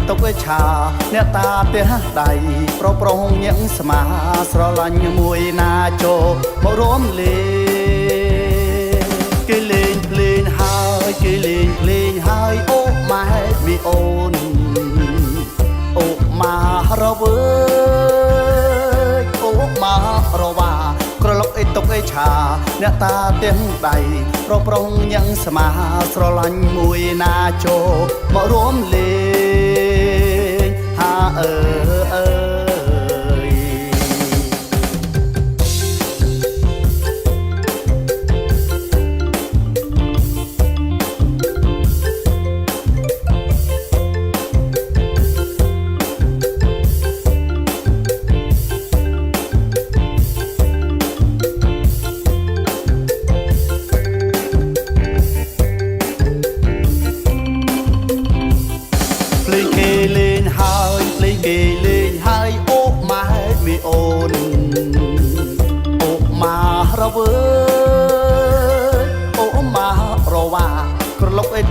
តុកឆាអ្នកតាផ្ទះដៃប្រប្រងញ៉ឹងស្មាស្រឡាញ់មួយណាចូលមករួមលេងគេលេងភ្លេងហើយគេលេងភ្លេងហើយអូម៉ែមីអូនអូម៉ារវើអូម៉ารវ៉ាក្រឡុកអីតុកអីឆាអ្នកតាទាំងដៃប្រប្រងញ៉ឹងស្មាស្រឡាញ់មួយណាចូលមករួមលេងហាអើ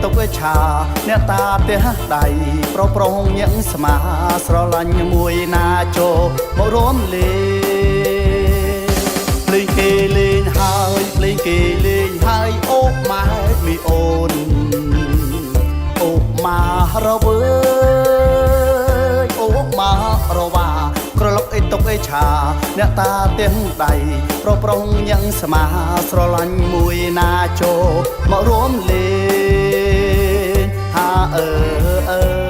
តុកឆាអ្នកតាផ្ទះដៃប្រប្រងញ៉ឹងស្មាស្រឡាញ់មួយណាចូលមករួមលេងភ្លេងគេលេងហើយភ្លេងគេលេងហើយអូម៉ែមីអូនអូម៉ារវើអូម៉ារវ៉ាក្រឡុកអីតុកអីឆាអ្នកតាទាំងដៃប្រប្រងញ៉ឹងស្មាស្រឡាញ់មួយណាចូលមករួមលេងហាអើ